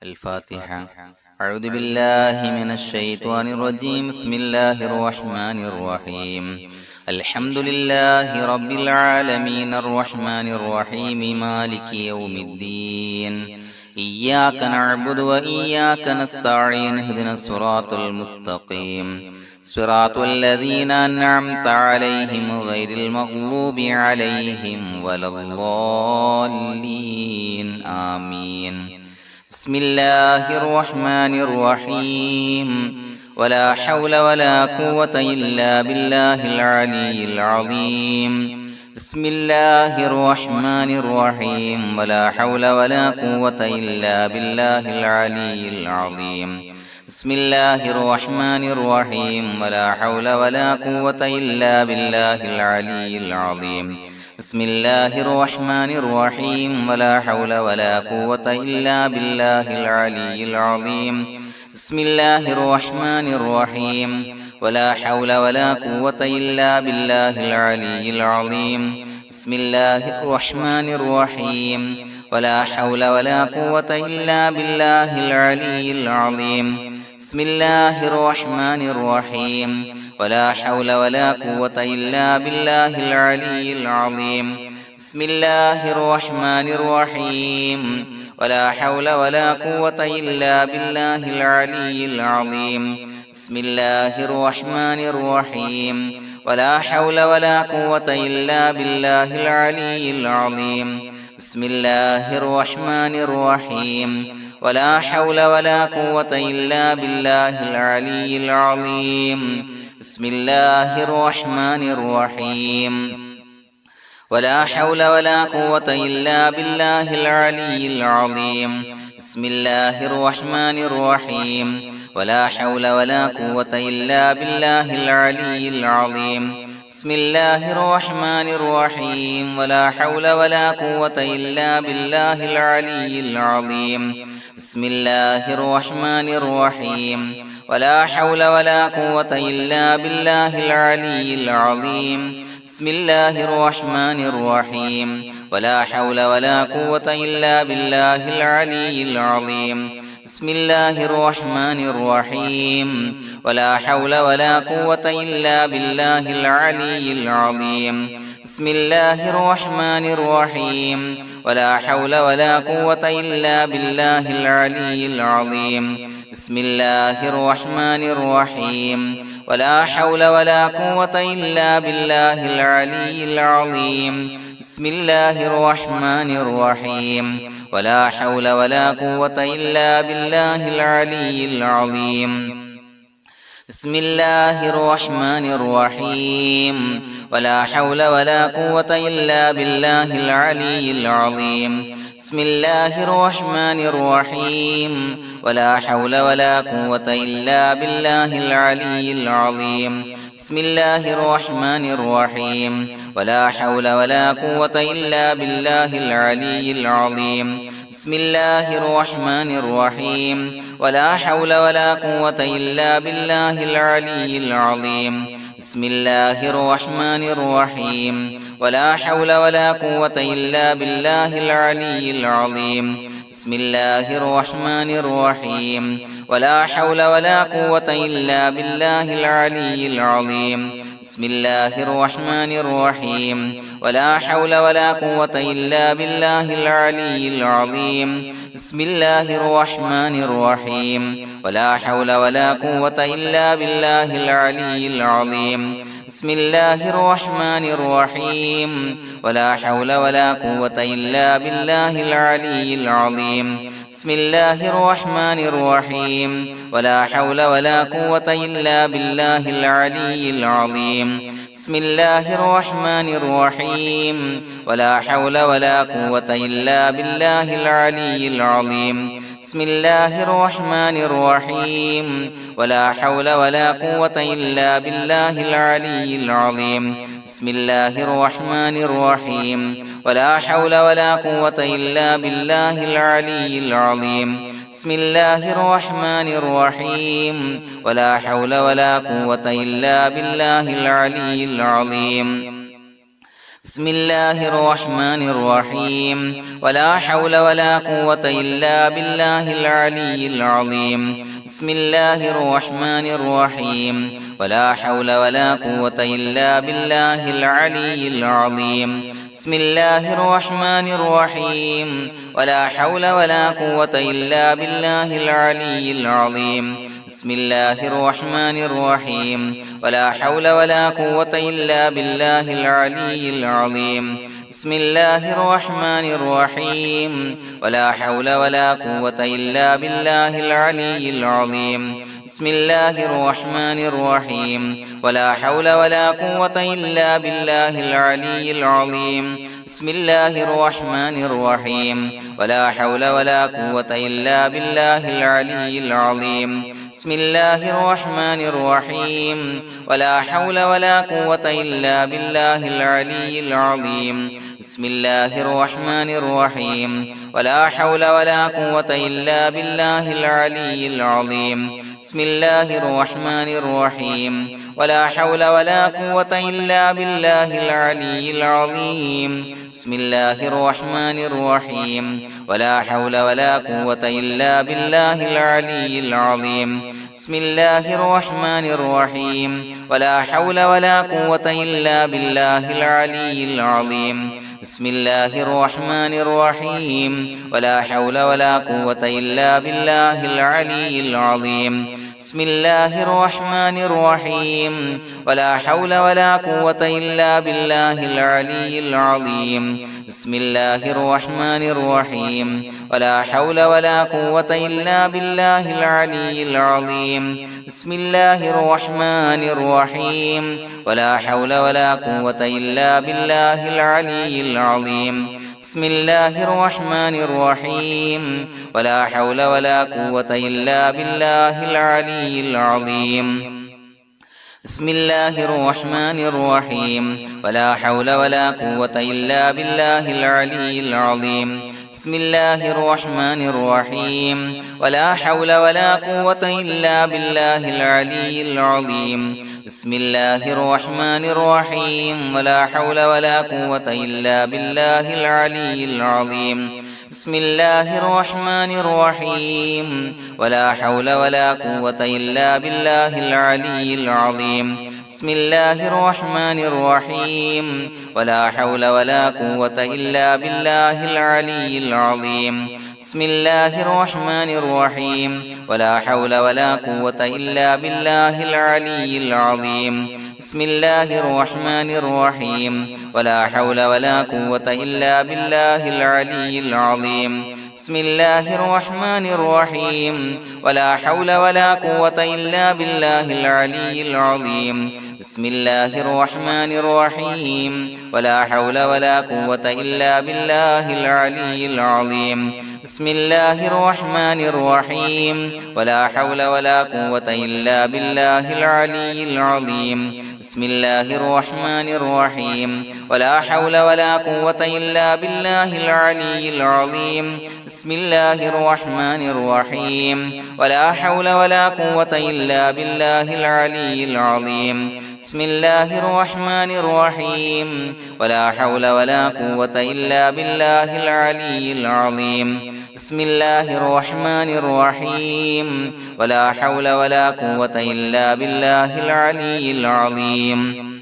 الفاتحة. أعوذ بالله من الشيطان الرجيم. بسم الله الرحمن الرحيم. الحمد لله رب العالمين الرحمن الرحيم مالك يوم الدين. إياك نعبد وإياك نستعين. اهدنا الصراط المستقيم صراط الذين أنعمت عليهم غير المغضوب عليهم ولا الضالين. آمين. بسم الله الرحمن الرحيم. ولا حول ولا قوة إلا بالله العلي العظيم. بسم الله الرحمن الرحيم. ولا حول ولا قوة إلا بالله العلي العظيم. بسم الله الرحمن الرحيم. ولا حول ولا قوة إلا بالله العلي العظيم. بسم الله الرحمن الرحيم. ولا حول ولا قوة إلا بالله العلي العظيم. بسم الله الرحمن الرحيم. ولا حول ولا قوة إلا بالله العلي العظيم. بسم الله الرحمن الرحيم. ولا حول ولا قوة إلا بالله العلي العظيم. بسم الله الرحمن الرحيم. ولا حول ولا قوة إلا بالله العلي العظيم. بسم الله الرحمن الرحيم. ولا حول ولا قوة إلا بالله العلي العظيم. بسم الله الرحمن الرحيم. ولا حول ولا قوة إلا بالله العلي العظيم. بسم الله الرحمن الرحيم. ولا حول ولا قوة إلا بالله العلي العظيم. بسم الله الرحمن الرحيم. ولا حول ولا قوة إلا بالله العلي العظيم. بسم الله الرحمن الرحيم. ولا حول ولا قوة إلا بالله العلي العظيم. بسم الله الرحمن الرحيم. ولا حول ولا قوة إلا بالله العلي العظيم. بسم الله الرحمن الرحيم. ولا حول ولا قوة إلا بالله العلي العظيم. بسم الله الرحمن الرحيم. ولا حول ولا قوة إلا بالله العلي العظيم. بسم الله الرحمن الرحيم. ولا حول ولا قوة إلا بالله العلي العظيم. بسم الله الرحمن الرحيم. ولا حول ولا قوة إلا بالله العلي العظيم. بسم الله الرحمن الرحيم. ولا حول ولا قوة إلا بالله العلي العظيم. بسم الله الرحمن الرحيم. ولا حول ولا قوة إلا بالله العلي العظيم. بسم الله الرحمن الرحيم. ولا حول ولا قوة إلا بالله العلي العظيم. بسم الله الرحمن الرحيم. ولا حول ولا قوة إلا بالله العلي العظيم. بسم الله الرحمن الرحيم. ولا حول ولا قوة إلا بالله العلي العظيم. بسم الله الرحمن الرحيم. ولا حول ولا قوة إلا بالله العلي العظيم. بسم الله الرحمن الرحيم. ولا حول ولا قوة إلا بالله العلي العظيم. بسم الله الرحمن الرحيم. ولا حول ولا قوة إلا بالله العلي العظيم. بسم الله الرحمن الرحيم. ولا حول ولا قوة إلا بالله العلي العظيم. بسم الله الرحمن الرحيم. ولا حول ولا قوة إلا بالله العلي العظيم. بسم الله الرحمن الرحيم. ولا حول ولا قوة إلا بالله العلي العظيم. بسم الله الرحمن الرحيم. ولا حول ولا قوة إلا بالله العلي العظيم. بسم الله الرحمن الرحيم. ولا حول ولا قوة إلا بالله العلي العظيم. بسم الله الرحمن الرحيم. ولا حول ولا قوة إلا بالله العلي العظيم. بسم الله الرحمن الرحيم. ولا حول ولا قوة إلا بالله العلي العظيم. بسم الله الرحمن الرحيم. ولا حول ولا قوة إلا بالله العلي العظيم. بسم الله الرحمن الرحيم ولا حول ولا قوة إلا بالله العلي العظيم بسم الله الرحمن الرحيم ولا حول ولا قوة إلا بالله العلي العظيم بسم الله الرحمن الرحيم ولا حول ولا قوة إلا بالله العلي العظيم بسم الله الرحمن الرحيم ولا حول ولا قوة إلا بالله العلي العظيم بسم الله الرحمن الرحيم ولا حول ولا قوة إلا بالله العلي العظيم بسم الله الرحمن الرحيم ولا حول ولا قوة إلا بالله العلي العظيم بسم الله الرحمن الرحيم ولا حول ولا قوة إلا بالله العلي العظيم بسم الله الرحمن الرحيم ولا حول ولا قوة إلا بالله العلي العظيم بسم الله الرحمن الرحيم ولا حول ولا قوة إلا بالله العلي العظيم بسم الله الرحمن الرحيم ولا حول ولا قوة إلا بالله العلي العظيم بسم الله الرحمن الرحيم ولا حول ولا قوة إلا بالله العلي العظيم بسم الله الرحمن الرحيم ولا حول ولا قوة إلا بالله العلي العظيم بسم الله الرحمن الرحيم ولا حول ولا قوة إلا بالله العلي العظيم بسم الله الرحمن الرحيم ولا حول ولا قوة إلا بالله العلي العظيم بسم الله الرحمن الرحيم ولا حول ولا قوة إلا بالله العلي العظيم بسم الله الرحمن الرحيم ولا حول ولا قوة إلا بالله العلي العظيم بسم الله الرحمن الرحيم ولا حول ولا قوة إلا بالله العلي العظيم بسم الله الرحمن الرحيم ولا حول ولا قوة إلا بالله العلي العظيم بسم الله الرحمن الرحيم ولا حول ولا قوة إلا بالله العلي العظيم بسم الله الرحمن الرحيم ولا حول ولا قوة إلا بالله العلي العظيم بسم الله الرحمن الرحيم ولا حول ولا قوة إلا بالله العلي العظيم بسم الله الرحمن الرحيم ولا حول ولا قوة إلا بالله العلي العظيم بسم الله الرحمن الرحيم ولا حول ولا قوة إلا بالله العلي العظيم بسم الله الرحمن الرحيم ولا حول ولا قوة إلا بالله العلي العظيم بسم الله الرحمن الرحيم ولا حول ولا قوة إلا بالله العلي العظيم بسم الله الرحمن الرحيم ولا حول ولا قوة إلا بالله العلي العظيم بسم الله الرحمن الرحيم ولا حول ولا قوة إلا بالله العلي العظيم بسم الله الرحمن الرحيم ولا حول ولا قوة إلا بالله العلي العظيم بسم الله الرحمن الرحيم ولا حول ولا قوة إلا بالله العلي العظيم بسم الله الرحمن الرحيم ولا حول ولا قوة إلا بالله العلي العظيم بسم الله الرحمن الرحيم ولا حول ولا قوة إلا بالله العلي العظيم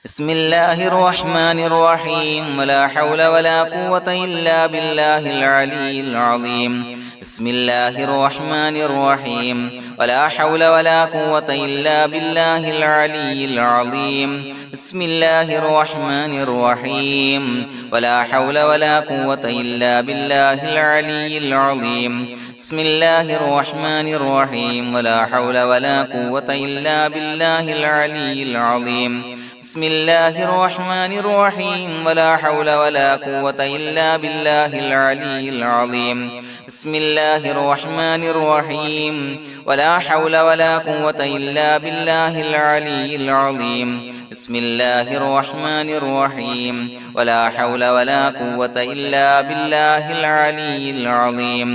بسم الله الرحمن الرحيم ولا حول ولا قوة إلا بالله العلي العظيم بسم الله الرحمن الرحيم ولا حول ولا قوة إلا بالله العلي العظيم بسم الله الرحمن الرحيم ولا حول ولا قوة إلا بالله العلي العظيم بسم الله الرحمن الرحيم ولا حول ولا قوة إلا بالله العلي العظيم بسم الله الرحمن الرحيم ولا حول ولا قوة إلا بالله العلي العظيم بسم الله الرحمن الرحيم ولا حول ولا قوة إلا بالله العلي العظيم بسم الله الرحمن الرحيم ولا حول ولا قوة إلا بالله العلي العظيم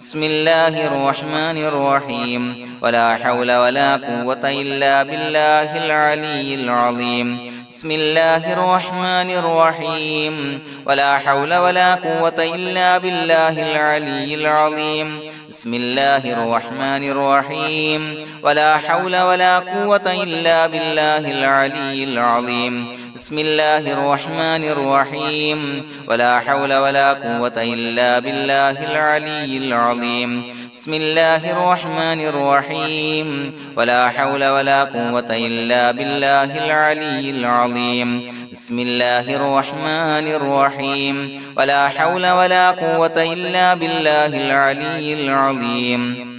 بسم الله الرحمن الرحيم ولا حول ولا قوة إلا بالله العلي العظيم بسم الله الرحمن الرحيم ولا حول ولا قوة إلا بالله العلي العظيم بسم الله الرحمن الرحيم ولا حول ولا قوة إلا بالله العلي العظيم بسم الله الرحمن الرحيم ولا حول ولا قوة إلا بالله العلي العظيم بسم الله الرحمن الرحيم ولا حول ولا قوة إلا بالله العلي العظيم بسم الله الرحمن الرحيم ولا حول ولا قوة إلا بالله العلي العظيم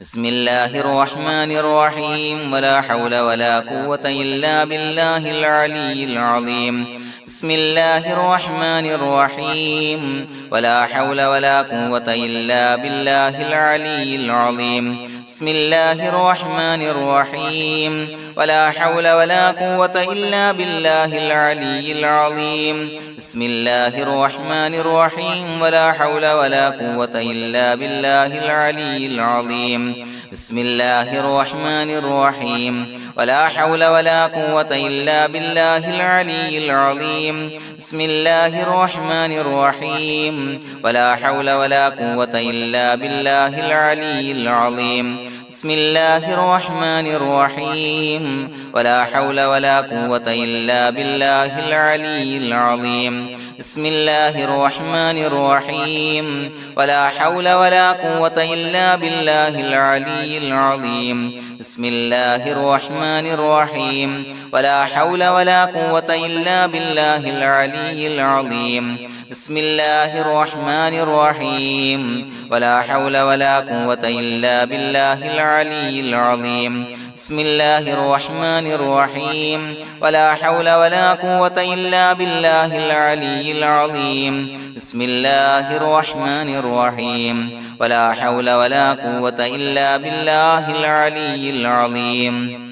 بسم الله الرحمن الرحيم ولا حول ولا قوة إلا بالله العلي العظيم بسم الله الرحمن الرحيم ولا حول ولا قوة إلا بالله العلي العظيم بسم الله الرحمن الرحيم ولا حول ولا قوة إلا بالله العلي العظيم بسم الله الرحمن الرحيم ولا حول ولا قوة إلا بالله العلي العظيم بسم الله الرحمن الرحيم ولا حول ولا قوة إلا بالله العلي العظيم بسم الله الرحمن الرحيم ولا حول ولا قوة إلا بالله العلي العظيم بسم الله الرحمن الرحيم ولا حول ولا قوة إلا بالله العلي العظيم بسم الله الرحمن الرحيم ولا حول ولا قوة إلا بالله العلي العظيم بسم الله الرحمن الرحيم ولا حول ولا قوة إلا بالله العلي العظيم بسم الله الرحمن الرحيم ولا حول ولا قوة إلا بالله العلي العظيم بسم الله الرحمن الرحيم ولا حول ولا قوة إلا بالله العلي العظيم بسم الله الرحمن الرحيم ولا حول ولا قوة إلا بالله العلي العظيم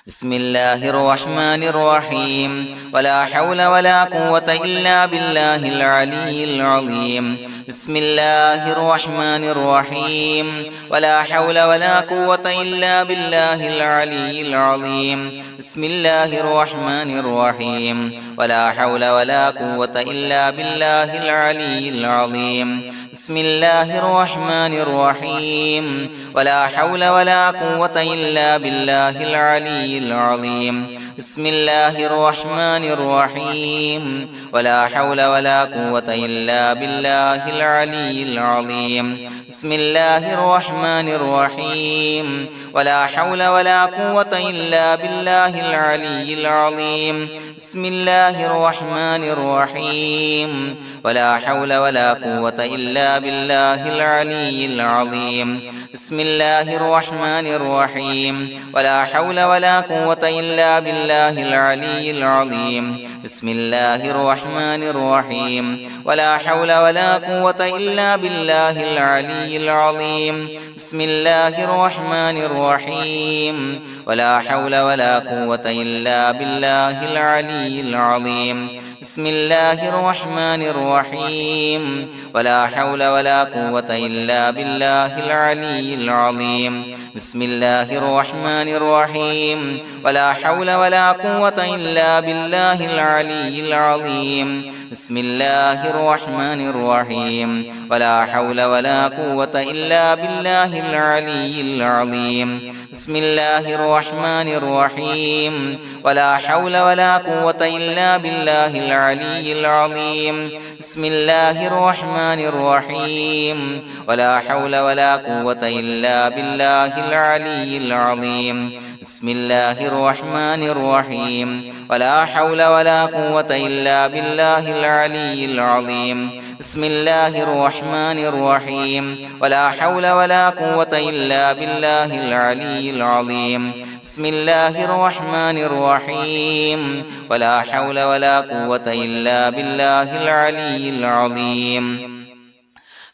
بسم الله الرحمن الرحيم ولا حول ولا قوة إلا بالله العلي العظيم بسم الله الرحمن الرحيم ولا حول ولا قوة إلا بالله العلي العظيم بسم الله الرحمن الرحيم ولا حول ولا قوة إلا بالله العلي العظيم بسم الله الرحمن الرحيم ولا حول ولا قوة إلا بالله العلي العظيم بسم الله الرحمن الرحيم ولا حول ولا قوة إلا بالله العلي العظيم بسم الله الرحمن الرحيم ولا حول ولا قوة إلا بالله العلي العظيم بسم الله الرحمن الرحيم ولا حول ولا قوة إلا بالله العلي العظيم بسم الله الرحمن الرحيم ولا حول ولا قوة إلا بالله العلي العظيم بسم الله الرحمن الرحيم ولا حول ولا قوة إلا بالله العلي العظيم بسم الله الرحمن الرحيم ولا حول ولا قوة إلا بالله العلي العظيم بسم الله الرحمن الرحيم ولا حول ولا قوة إلا بالله العلي العظيم بسم الله الرحمن الرحيم ولا حول ولا قوة إلا بالله العلي العظيم بسم الله الرحمن الرحيم ولا حول ولا قوة إلا بالله العلي العظيم بسم الله الرحمن الرحيم ولا حول ولا قوة إلا بالله العلي العظيم بسم الله الرحمن الرحيم ولا حول ولا قوة إلا بالله العلي العظيم بسم الله الرحمن الرحيم ولا حول ولا قوة إلا بالله العلي العظيم بسم الله الرحمن الرحيم ولا حول ولا قوة إلا بالله العلي العظيم بسم الله الرحمن الرحيم ولا حول ولا قوة إلا بالله العلي العظيم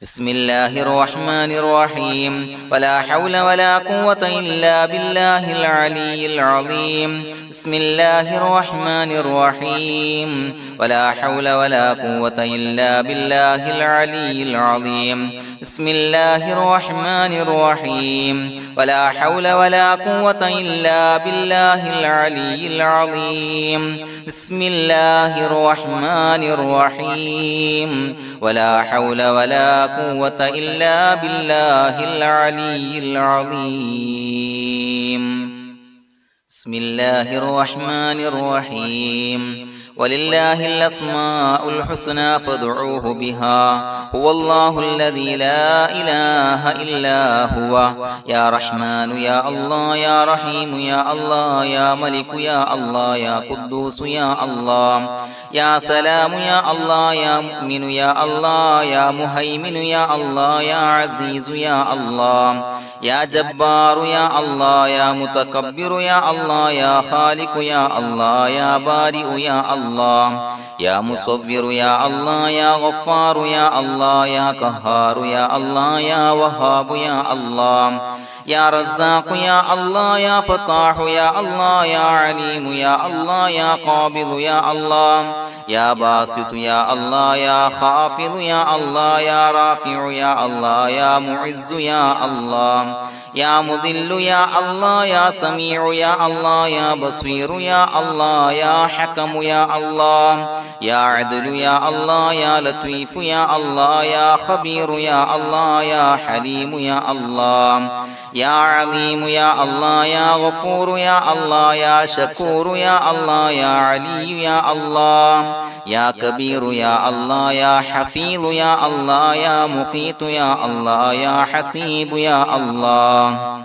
بسم الله الرحمن الرحيم ولا حول ولا قوة إلا بالله العلي العظيم بسم الله الرحمن الرحيم ولا حول ولا قوة إلا بالله العلي العظيم بسم الله الرحمن الرحيم ولا حول ولا قوة إلا بالله العلي العظيم بسم الله الرحمن الرحيم ولا حول ولا قوة إلا بالله العلي العظيم بسم الله الرحمن الرحيم ولله الأسماء الحسنى فادعوه بها هو الله الذي لا إله إلا هو يا رحمن يا الله يا رحيم يا الله يا ملك يا الله يا قدوس يا الله يا سلام يا الله يا مؤمن يا الله يا مهيمن يا الله يا عزيز يا الله يا جبار يا الله يا متكبر يا الله يا خالق يا الله يا بارئ يا الله يا مصور يا الله يا غفار يا الله يا قهار يا الله يا وهاب يا الله يا رزاق يا الله يا فتاح يا الله يا عليم يا الله يا قابض يا الله يا باسط يا الله يا خافض يا الله يا رافع يا الله يا معز يا الله يا مذل يا الله يا سميع يا الله يا بصير يا الله يا حكم يا الله يا عدل يا الله يا لطيف يا الله يا خبير يا الله يا حليم يا الله يا عليم يا الله يا غفور يا الله يا شكور يا الله يا علي يا الله يا كبير يا الله يا حفيظ يا الله يا مقيت يا الله يا حسيب يا الله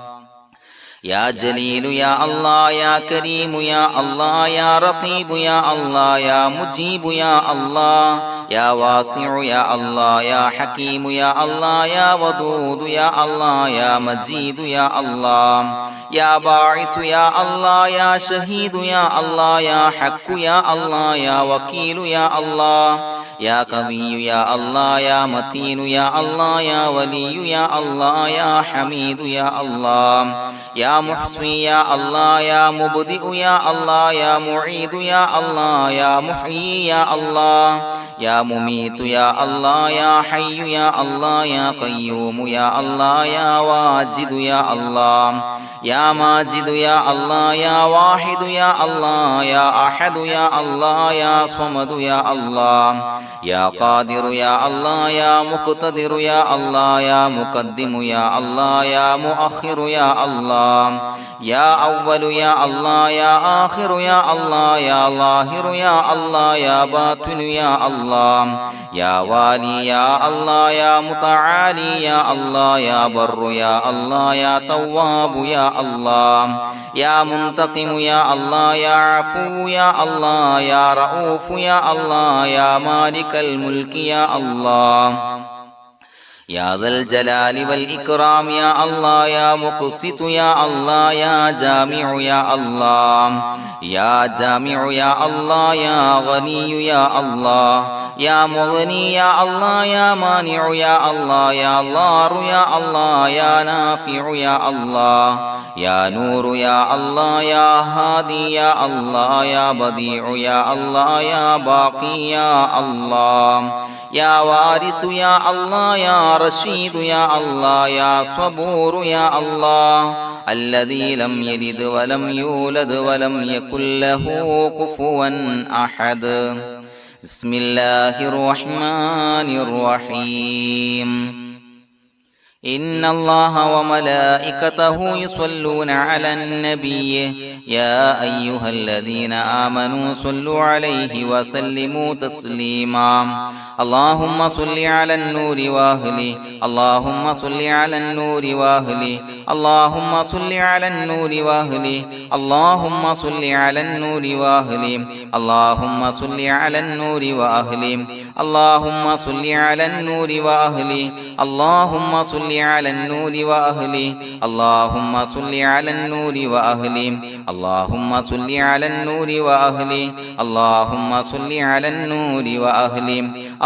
يا جليل يا الله يا كريم يا الله يا رقيب يا الله يا مجيب يا الله يا واسع يا الله يا حكيم يا الله يا ودود يا الله يا مجيد يا الله يا باعث يا الله يا شهيد يا الله يا حق يا الله يا وكيل يا الله يا قوي يا الله يا متين يا الله يا ولي يا الله يا حميد يا الله يا محصي يا الله يا مبدئ يا الله يا معيد يا الله يا محيي يا الله يا مميت يا الله يا حي يا الله يا قيوم يا الله يا واجد يا الله يا ماجد يا الله يا واحد يا الله يا أحد يا الله يا صمد يا الله يا قادر يا الله يا مقتدر يا الله يا مقدم يا الله يا مؤخر يا الله يا أول يا الله يا آخر يا الله يا ظاهر يا الله يا باطن يا الله يا والي يا الله يا متعالي يا الله يا بر يا الله يا تواب يا الله يا منتقم يا الله يا عفو يا الله يا رؤوف يا الله يا مالك الملك يا الله يا ذا الجلال والإكرام يا الله يا مقسط يا الله يا جامع يا الله يا جامع يا الله يا غني يا الله يا مغني يا الله يا مانع يا الله يا ضار يا الله يا نافع يا الله يا نور يا الله يا هادي يا الله يا بديع يا الله يا باقي يا الله يا وارث يا الله يا رشيد يا الله يا صبور يا الله الذي لم يلد ولم يولد ولم يكن له كفوا أحد بسم الله الرحمن الرحيم إن الله وملائكته يصلون على النبي يا أيها الذين آمنوا صلوا عليه وسلموا تسليما اللهم صل على النور وأهله اللهم صل على النور وأهله اللهم صل على النور وأهله اللهم صل على النور وأهله اللهم صل على النور وأهله اللهم صل على النور وأهله اللهم صل على النور وأهله اللهم صل على النور وأهله اللهم صل على النور وأهله اللهم صل على النور وأهله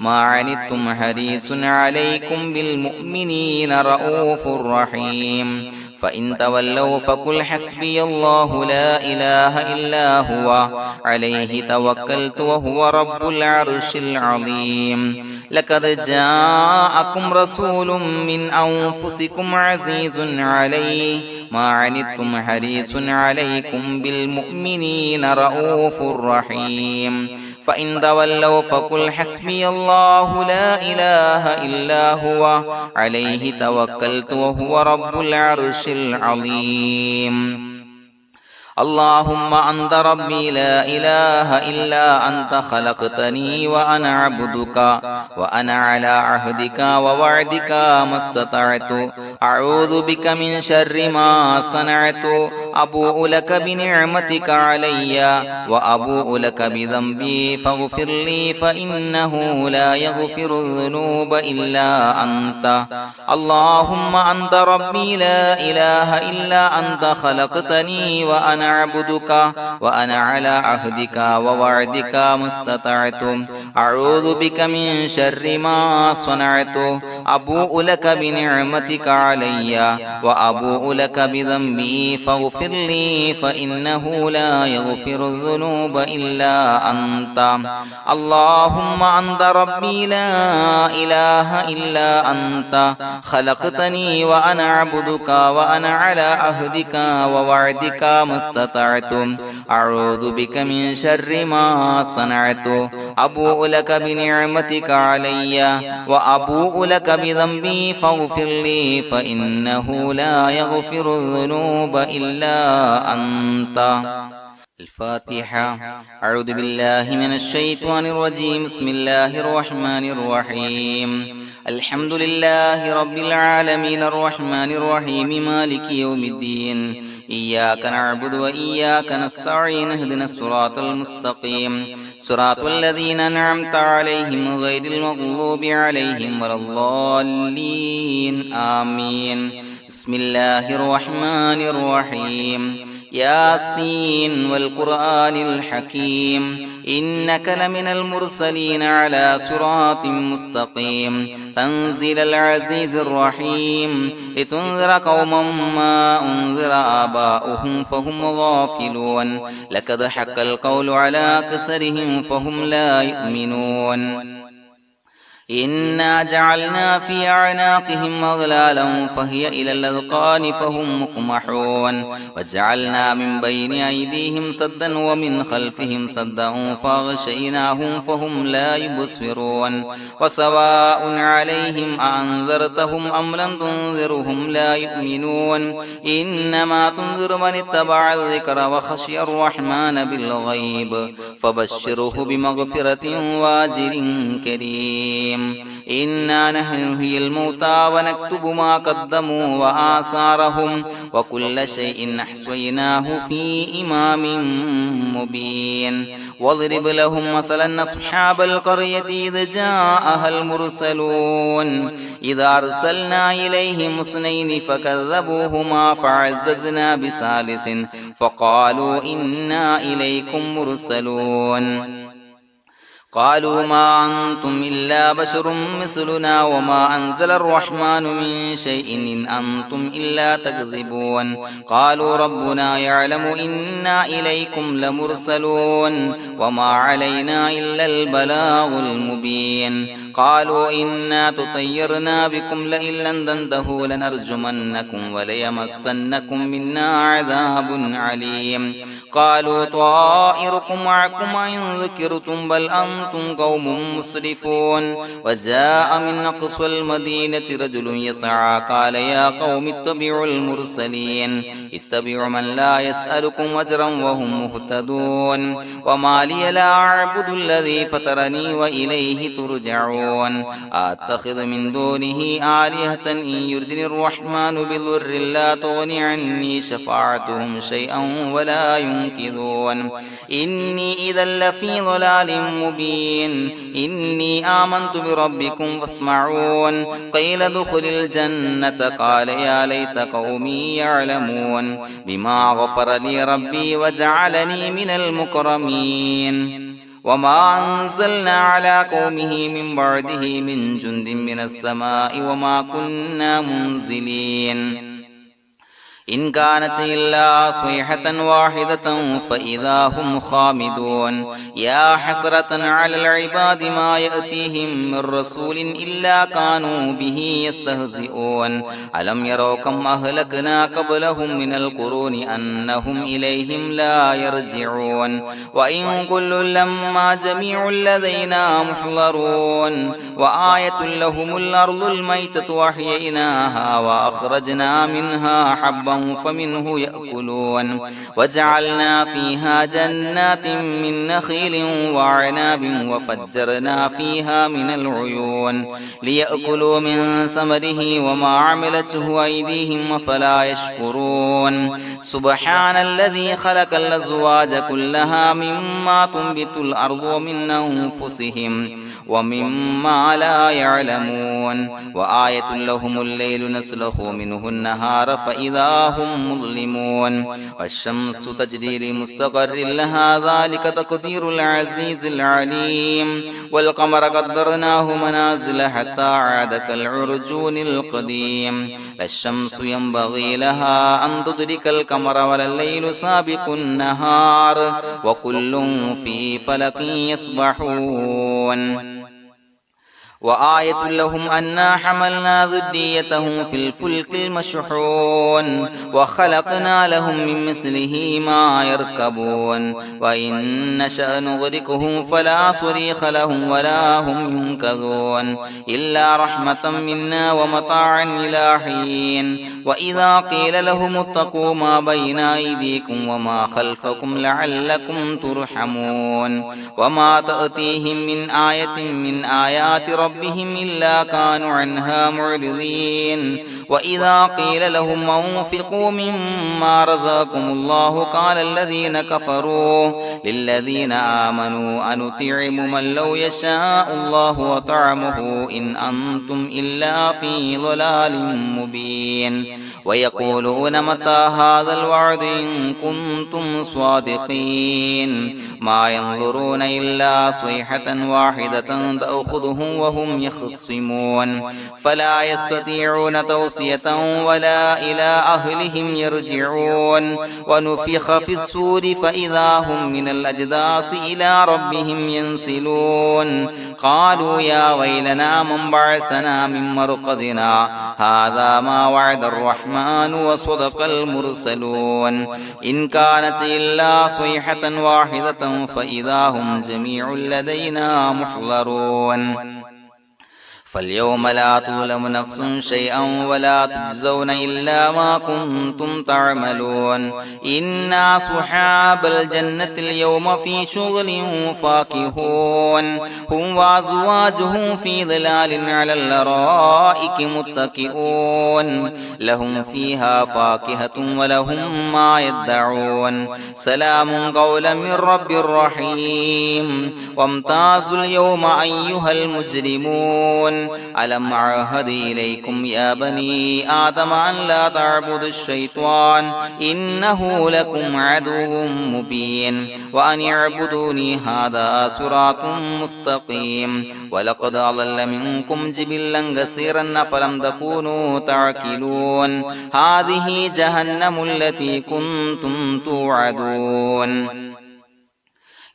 ما عنتم حريص عليكم بالمؤمنين رؤوف رحيم فإن تولوا فقل حسبي الله لا إله إلا هو عليه توكلت وهو رب العرش العظيم لقد جاءكم رسول من أنفسكم عزيز عليه ما عنتم حريص عليكم بالمؤمنين رؤوف رحيم فإن تولوا فقل حسبي الله لا إله إلا هو عليه توكلت وهو رب العرش العظيم اللهم أنت ربي لا إله إلا أنت خلقتني وأنا عبدك وأنا على عهدك ووعدك ما استطعت أعوذ بك من شر ما صنعت أبوء لك بنعمتك علي وأبوء لك بذنبي فاغفر لي فإنه لا يغفر الذنوب إلا أنت اللهم أنت ربي لا إله إلا أنت خلقتني وأنا عبدك وأنا على عهدك ووعدك ما استطعت أعوذ بك من شر ما صنعت أبوء لك بنعمتك علي وأبوء لك بذنبي فاغفر لي فإنه لا يغفر الذنوب إلا أنت اللهم أنت ربي لا إله إلا أنت خلقتني وأنا عبدك وأنا على عهدك ووعدك ما استطعت أعوذ بك من شر ما صنعت أبوء لك بنعمتك علي وأبوء لك بذنبي فاغفر لي فإنه لا يغفر الذنوب إلا أنت الفاتحة أعوذ بالله من الشيطان الرجيم بسم الله الرحمن الرحيم الحمد لله رب العالمين الرحمن الرحيم مالك يوم الدين إياك نعبد وإياك نستعين اهدنا الصراط المستقيم صراط الذين أنعمت عليهم غير المغضوب عليهم ولا الضالين آمين بسم الله الرحمن الرحيم ياسين والقرآن الحكيم إنك لمن المرسلين على صراط مستقيم تنزيل العزيز الرحيم لتنذر قوما ما أنذر آباؤهم فهم غافلون لقد حق القول على أكثرهم فهم لا يؤمنون إنا جعلنا في أعناقهم أغلالا فهي إلى الأذقان فهم مقمحون وجعلنا من بين أيديهم سدا ومن خلفهم سدا فأغشيناهم فهم لا يبصرون وسواء عليهم أأنذرتهم أم لم تنذرهم لا يؤمنون إنما تنذر من اتبع الذكر وخشي الرحمن بالغيب فبشره بمغفرة وأجر كريم إنا نحن نحيي الموتى ونكتب ما قدموا وآثارهم وكل شيء أحصيناه في إمام مبين واضرب لهم مثلا أصحاب القرية إذ جاءها المرسلون إذا أرسلنا إليهم اثنين فكذبوهما فعززنا بثالث فقالوا إنا إليكم مرسلون قالوا ما أنتم إلا بشر مثلنا وما أنزل الرحمن من شيء إن أنتم إلا تكذبون قالوا ربنا يعلم إنا إليكم لمرسلون وما علينا إلا البلاغ المبين قالوا إنا تطيرنا بكم لئن لم تنتهوا لنرجمنكم وليمسنكم منا عذاب عليم قالوا طائركم معكم إن ذكرتم بل أنتم قوم مسرفون وجاء من أقصى المدينة رجل يسعى قال يا قوم اتبعوا المرسلين اتبعوا من لا يسألكم أجرا وهم مهتدون وما لي لا أعبد الذي فطرني وإليه ترجعون أتخذ من دونه آلهة إن يردني الرحمن بضر لا تغني عني شفاعتهم شيئا ولا ينقذون إني إذا لفي ضلال مبين إني آمنت بربكم فاسمعون قيل ادخل الجنة قال يا ليت قومي يعلمون بما غفر لي ربي وجعلني من المكرمين وما أنزلنا على قومه من بعده من جند من السماء وما كنا منزلين إن كانت إلا صيحة واحدة فإذا هم خامدون يا حسرة على العباد ما يأتيهم من رسول إلا كانوا به يستهزئون ألم يروا كم أهلكنا قبلهم من القرون أنهم إليهم لا يرجعون وإن كل لما جميع لدينا محضرون وآية لهم الأرض الميتة وأحييناها وأخرجنا منها حبا فمنه يأكلون وجعلنا فيها جنات من نخيل وعناب وفجرنا فيها من العيون ليأكلوا من ثمره وما عملته أيديهم فلا يشكرون سبحان الذي خلق الأزواج كلها مما تنبت الأرض ومن أنفسهم ومما لا يعلمون وآية لهم الليل نسلخ منه النهار فإذا هم مظلمون والشمس تجري لمستقر لها ذلك تقدير العزيز العليم والقمر قدرناه منازل حتى عاد كالعرجون القديم لا الشمس ينبغي لها أن تدرك القمر ولا الليل سابق النهار وكل في فلك يسبحون وآية لهم أنا حملنا ذريتهم في الفلك المشحون وخلقنا لهم من مثله ما يركبون وإن نشأ نغرقهم فلا صريخ لهم ولا هم ينقذون إلا رحمة منا ومتاعا إلى حين وإذا قيل لهم اتقوا ما بين أيديكم وما خلفكم لعلكم ترحمون وما تأتيهم من آية من آيات ربهم إلا كانوا عنها معرضين وإذا قيل لهم أنفقوا مما رزقكم الله قال الذين كفروا للذين آمنوا أنطعم من لو يشاء الله وطعمه إن أنتم إلا في ضلال مبين ويقولون متى هذا الوعد إن كنتم صادقين ما ينظرون إلا صيحة واحدة تأخذهم وهم يخصمون فلا يستطيعون توصية ولا إلى أهلهم يرجعون ونفخ في الصور فإذا هم من الأجداث إلى ربهم ينسلون قالوا يا ويلنا من بعثنا من مرقدنا هذا ما وعد الرحمن وصدق المرسلون إن كانت إلا صيحة واحدة فإذا هم جميع لدينا محضرون فاليوم لا تظلم نفس شيئا ولا تجزون إلا ما كنتم تعملون إنا أصحاب الجنة اليوم في شغل فاكهون هم وأزواجهم في ظلال على الأرائك متكئون لهم فيها فاكهة ولهم ما يدعون سلام قولا من رب رحيم وامتازوا اليوم أيها المجرمون ألم أعهد إليكم يا بني آدم أن لا تعبدوا الشيطان إنه لكم عدو مبين وأن اعبدوني هذا صراط مستقيم ولقد أضل منكم جبلا كثيرا أفلم تكونوا تعقلون هذه جهنم التي كنتم توعدون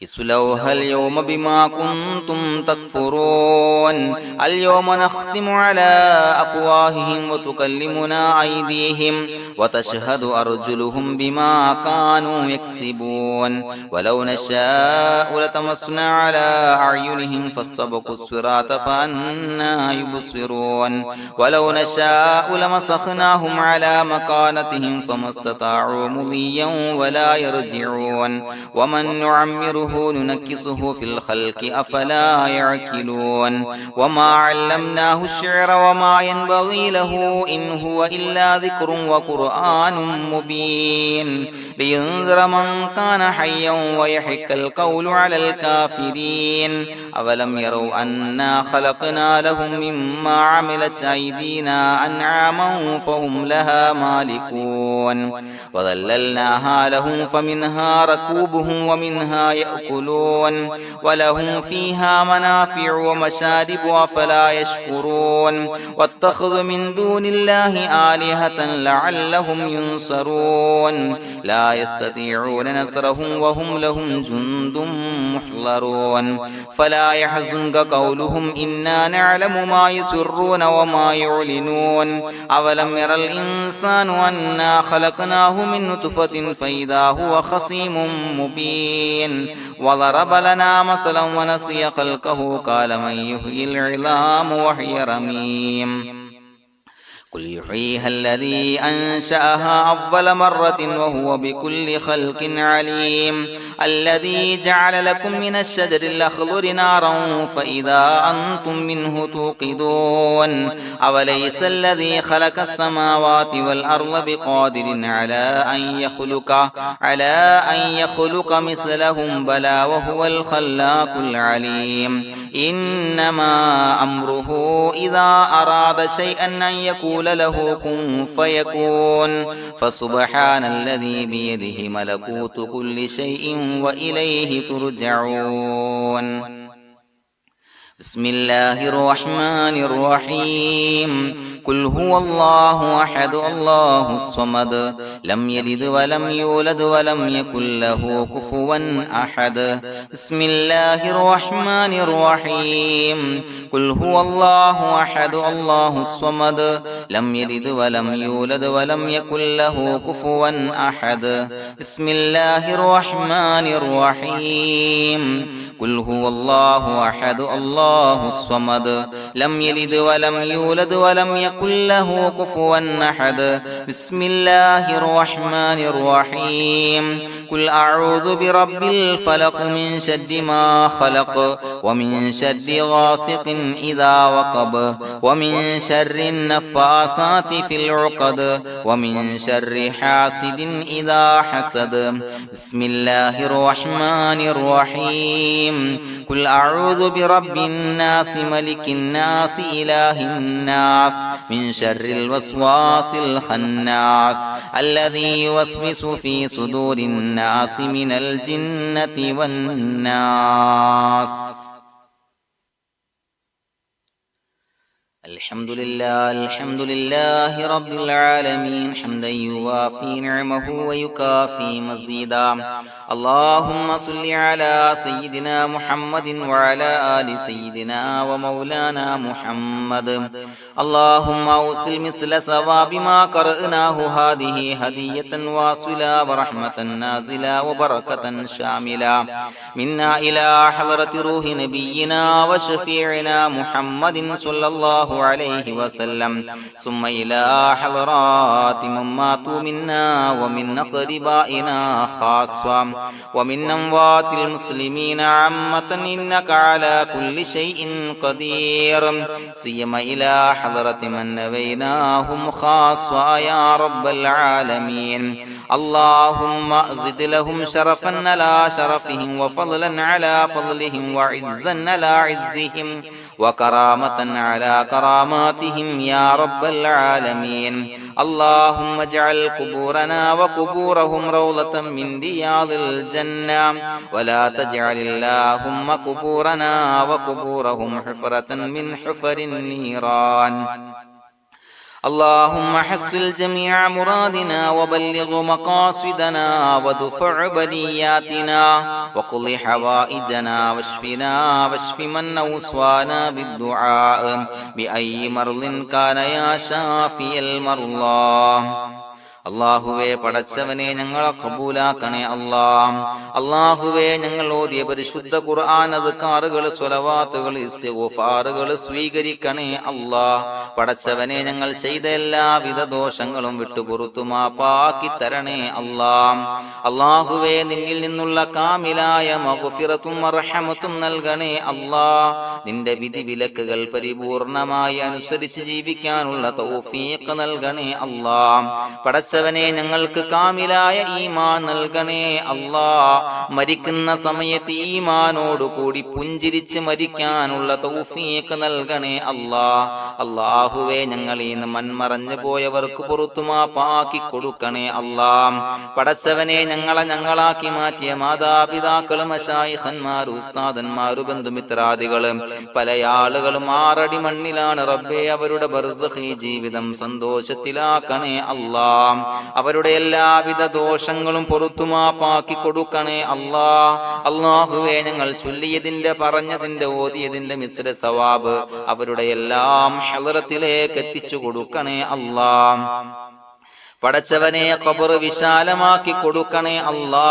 اصلوها اليوم بما كنتم تكفرون اليوم نختم على أفواههم وتكلمنا أيديهم وتشهد أرجلهم بما كانوا يكسبون ولو نشاء لطمسنا على أعينهم فاستبقوا الصراط فأنى يبصرون ولو نشاء لمسخناهم على مكانتهم فما استطاعوا مضيا ولا يرجعون ومن نعمره ننكسه في الخلق أفلا يعقلون وما علمناه الشعر وما ينبغي له إن هو إلا ذكر وقرآن مبين لينذر من كان حيا ويحق القول على الكافرين أولم يروا أنا خلقنا لهم مما عملت أيدينا أنعاما فهم لها مالكون وظللناها لهم فمنها ركوبهم ومنها يأكلون يأكلون ولهم فيها منافع ومشارب أفلا يشكرون واتخذوا من دون الله آلهة لعلهم ينصرون لا يستطيعون نصرهم وهم لهم جند محضرون فلا يحزنك قولهم إنا نعلم ما يسرون وما يعلنون أولم ير الإنسان أنا خلقناه من نطفة فإذا هو خصيم مبين وضرب لنا مثلا ونسي خلقه قال من يحيي العظام وهي رميم قل يحييها الذي أنشأها أول مرة وهو بكل خلق عليم الذي جعل لكم من الشجر الأخضر نارا فإذا أنتم منه توقدون أوليس الذي خلق السماوات والأرض بقادر على أن يخلق مثلهم بلى وهو الخلاق العليم إنما أمره إذا أراد شيئا أن يقول له كن فيكون فسبحان الذي بيده ملكوت كل شيء وإليه ترجعون بسم الله الرحمن الرحيم قل هو الله أحد الله الصمد لم يلد ولم يولد ولم يكن له كفوا أحد بسم الله الرحمن الرحيم قل هو الله أحد الله الصمد لم يلد ولم يولد ولم يكن له كفوا أحد بسم الله الرحمن الرحيم قل هو الله أحد الله الصمد لم يلد ولم يولد ولم يكن له كفوا أحد بسم الله الرحمن الرحيم قل أعوذ برب الفلق من شر ما خلق ومن شر غاسق إذا وقب ومن شر النفاثات في العقد ومن شر حاسد إذا حسد بسم الله الرحمن الرحيم قل أعوذ برب الناس ملك الناس إله الناس من شر الوسواس الخناس الذي يوسوس في صدور الناس من الجنة والناس الحمد لله رب العالمين حمدا يوافي نعمه ويكافي مزيدا اللهم صل على سيدنا محمد وعلى آل سيدنا ومولانا محمد اللهم أوصل مثل ثواب ما قرأناه هذه هدية واصلة ورحمة نازلة وبركة شاملة منا إلى حضرة روح نبينا وشفيعنا محمد صلى الله عليه وسلم ثم إلى حضرات من ماتوا منا ومن أقربائنا خاصة ومن أموات المسلمين عامة إنك على كل شيء قدير سيما إلى حضرة من نبيناهم خاصة يا رب العالمين اللهم زد لهم شرفا على شرفهم وفضلا على فضلهم وعزا على عزهم وكرامة على كراماتهم يا رب العالمين اللهم اجعل قبورنا وقبورهم روضة من رياض الجنة ولا تجعل اللهم قبورنا وقبورهم حفرة من حفر النيران اللهم حصل جميع مرادنا وبلغ مقاصدنا ودفع بلياتنا وقض حوائجنا واشفنا واشف من أوصانا بالدعاء بأي مرض كان يا شافي المرضى അള്ളാഹുവേ പടച്ചവനെ ഞങ്ങളെ കബൂലാക്കണേ അള്ളാഹുവേ ഞങ്ങൾ ഓതിയ പരിശുദ്ധ ഖുർആൻ അദ്കാറുകൾ സ്വലവാത്തുകൾ ഇസ്തിഗ്ഫാറുകൾ സ്വീകരിക്കണേ പടച്ചവനെ ഞങ്ങൾ ചെയ്ത എല്ലാവിധ ദോഷങ്ങളും വിട്ടുപുറത്തു മാപ്പാക്കി തരണേ അള്ളാഹുവേ നിന്നിൽ നിന്നുള്ള കാമിലായ മഗ്ഫിറത്തും റഹ്മത്തും നൽകണേ നിന്റെ വിധി വിലക്കുകൾ പരിപൂർണമായി അനുസരിച്ച് ജീവിക്കാനുള്ള തൗഫീഖ് നൽകണേ പടച്ചവനെ ഞങ്ങൾക്ക് കാമിലായ ഈമാൻ നൽകണേ മരിക്കുന്ന സമയത്ത് ഈമാനോട് കൂടി പുഞ്ചിരിച്ച് മരിക്കാനുള്ള തൗഫീഖ് നൽകണേ അല്ലാഹുവേ ഞങ്ങളിൽ നിന്ന് മൺമറഞ്ഞു പോയവർക്ക് പുറത്തുമാപ്പാക്കി കൊടുക്കണേ അല്ലാ. പടച്ചവനെ ഞങ്ങളാക്കി മാറ്റിയ മാതാപിതാക്കളും മശായിഖന്മാരും ഉസ്താദന്മാരും ബന്ധുമിത്രാദികളും പല ആളുകളും 6 അടി മണ്ണിലാണ് റബ്ബേ. അവരുടെ ബർസഖി ജീവിതം സന്തോഷത്തിലാക്കണേ അല്ലാ. അവരുടെ എല്ലാവിധ ദോഷങ്ങളും പുറത്തുമാപ്പാക്കി കൊടുക്കണേ അല്ലാ. അല്ലാഹുവേ ഞങ്ങൾ ചൊല്ലിയതിന്റെ പറഞ്ഞതിന്റെ ഓതിയതിന്റെ മിശ്ര സവാബ് അവരുടെ എല്ലാം ഹളറത്തിലേക്ക് എത്തിച്ചു കൊടുക്കണേ അല്ലാ. പടച്ചവനെ ഖബർ വിശാലമാക്കി കൊടുക്കണേ അല്ലാ.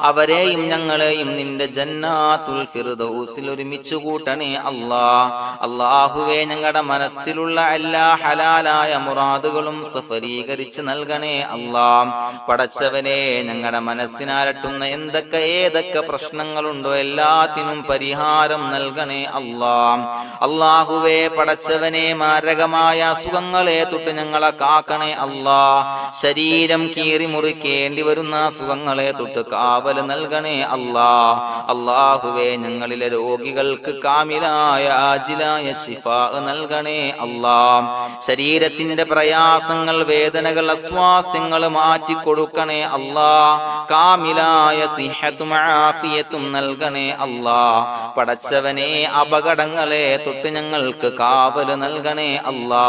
അവരെയും ഞങ്ങളെയും നിന്റെ ജന്നാത്തുൽ ഫിർദൗസിൽ ഒരുമിച്ച് കൂട്ടണേ അല്ലാ. അല്ലാഹുവേ ഞങ്ങളുടെ മനസ്സിലുള്ള എല്ലാ ഹലാലായ മുറാദുകളും സഫലീകരിച്ച് നൽകണേ അല്ലാ. പടച്ചവനെ ഞങ്ങളുടെ മനസ്സിനാലട്ടുന്ന ഏതൊക്കെ പ്രശ്നങ്ങളുണ്ടോ എല്ലാത്തിനും പരിഹാരം നൽകണേ അല്ലാ. അല്ലാഹുവേ പടച്ചവനെ മാരകമായ അസുഖങ്ങളെ തൊട്ട് ഞങ്ങളെ കാക്കണേ അല്ലാ. ശരീരം കീറി മുറിക്കേണ്ടി വരുന്ന അസുഖങ്ങളെ തൊട്ട് കാവൽ നൽകണേ അല്ലാ. അല്ലാഹുവേ ഞങ്ങളിലെ രോഗികൾക്ക് കാമിലായ ആജിലായ ശിഫാ നൽകണേ അല്ലാ. ശരീരത്തിന്റെ പ്രയാസങ്ങൾ വേദനകൾ അസ്വാസ്ഥ്യങ്ങൾ മാറ്റിക്കൊടുക്കണേ അല്ലാ. കാമിലായ സിഹത്തും ആഫിയത്തും നൽകണേ അല്ലാ. പടച്ചവനെ അപകടങ്ങളെ തൊട്ട് ഞങ്ങൾക്ക് കാവൽ നൽകണേ അല്ലാ.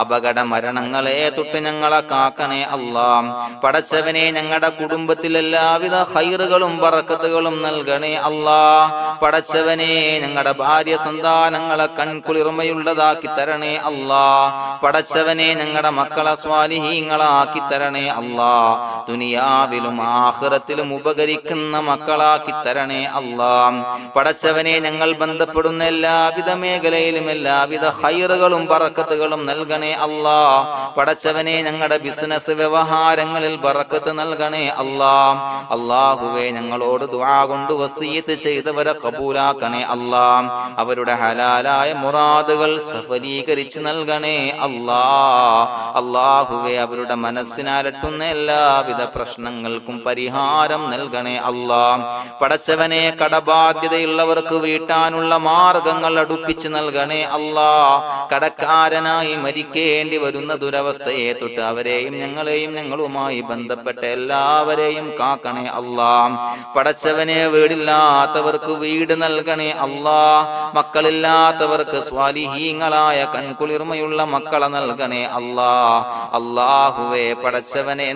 അപകട മരണങ്ങളെ തൊട്ട് ഞങ്ങളെ കാക്കണേ അല്ലാ. പടച്ചവനെ ഞങ്ങളുടെ കുടുംബത്തിൽ എല്ലാവിധ ഖൈറുകളും ബറക്കത്തുകളും നൽകണേ അല്ലാ. പടച്ചവനെ ഞങ്ങളുടെ ഭാര്യ സന്താനങ്ങളെ കൺകുളിർമയുള്ളതാക്കി തരണേ അല്ലാ. പടച്ചവനെ ഞങ്ങളുടെ മക്കളെ സ്വാലിഹീങ്ങളാക്കി തരണേ അല്ലാ. ദുനിയാവിലും ആഖിറത്തിലും ഉപകരിക്കുന്ന മക്കളാക്കി തരണേ അല്ലാ. പടച്ചവനെ ഞങ്ങൾ ബന്ധപ്പെടുന്ന എല്ലാവിധ മേഖലയിലും എല്ലാവിധ ഖൈറുകളും ബറക്കത്തുകളും നൽകണേ അല്ലാ. പടച്ചവനെ ഞങ്ങളുടെ ബിസിനസ് വ്യവഹാരങ്ങളിൽ ബറക്കത്ത് നൽകണേ അല്ലാ. അല്ലാഹുവേ ഞങ്ങളോട് ദുആ കൊണ്ട് വസിയത്ത് ചെയ്തവരെ കബൂലാക്കണേ അല്ലാ. അവരുടെ ഹലാലായ മുറാദുകൾ സഫലീകരിച്ച് നൽകണേ അല്ലാ. അല്ലാഹുവേ അവരുടെ മനസ്സിനാലട്ടുന്ന എല്ലാവിധ പ്രശ്നങ്ങൾക്കും പരിഹാരം നൽകണേ അല്ലാ. പടച്ചവനെ കടബാധ്യതയുള്ളവർക്ക് വീട്ടാനുള്ള മാർഗങ്ങൾ അടുപ്പിച്ച് നൽകണേ അല്ലാ. കടക്കാരനായി മരിക്കേണ്ടി വരുന്ന ദുരവസ്ഥയെ തൊട്ട് അവരെയും ഞങ്ങളെയും ഞങ്ങളുമായി ബന്ധപ്പെട്ട എല്ലാവരെയും കാക്കണേ അല്ലാ. പടച്ചവനെ വീടില്ലാത്തവർക്ക് വീട് നൽകണേ അല്ലാ. മക്കളില്ലാത്തവർക്ക് സ്വാലിഹീങ്ങളായ കൺകുളിർമയുള്ള മക്കളെ നൽകണേ അല്ലാ. അല്ലാഹുവേ പടച്ചവനെ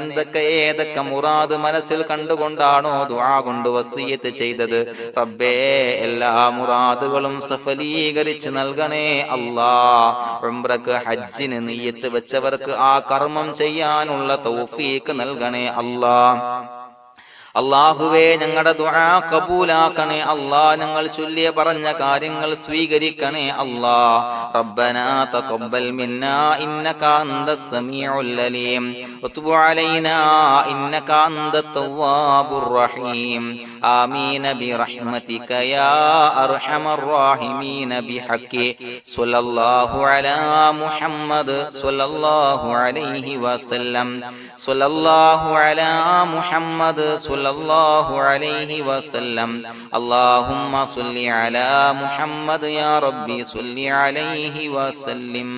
ഏതൊക്കെ മുറാദ് മനസ്സിൽ കണ്ടുകൊണ്ടാണോ ദുആ കൊണ്ട് വസിയത്ത് ചെയ്തത് റബ്ബേ എല്ലാ മുറാദുകളും സഫലീകരിച്ച് നൽകണേ അല്ലാ. ഉംറക്ക് ഹജ്ജിന് നിയ്യത്ത് വെച്ചവർക്ക് ആ കർമ്മം ചെയ്യാനുള്ള തൗഫീഖ് നൽകണേ അല്ലാ. അല്ലാഹുവേ ഞങ്ങളുടെ ദുആ ഖബൂലാക്കണേ അല്ലാ. ഞങ്ങൾ ചൊല്ലിയ പറഞ്ഞ കാര്യങ്ങൾ സ്വീകരിക്കണേ അല്ലാ. റബ്ബനാ തഖബ്ബൽ മിന്നാ ഇന്നക അന്തസ് സമീഉൽ അലീം വതുബ് അലൈനാ ഇന്നക അന്തത് തവ്വാബുർ റഹീം. ആമീൻ ബിറഹ്മതിക യാ അർഹമർ റഹീമീൻ ബിഹഖി സ്വല്ലല്ലാഹു അലാ മുഹമ്മദ് സ്വല്ലല്ലാഹു അലൈഹി വസല്ലം. സ്വല്ലല്ലാഹു അലാ മുഹമ്മദ് സ്വല്ലല്ലാഹു അലൈഹി വസല്ലം. അല്ലാഹുമ്മ സ്വല്ലി അലാ മുഹമ്മദ് യാ റബ്ബി സ്വല്ലി അലൈഹി വസല്ലം.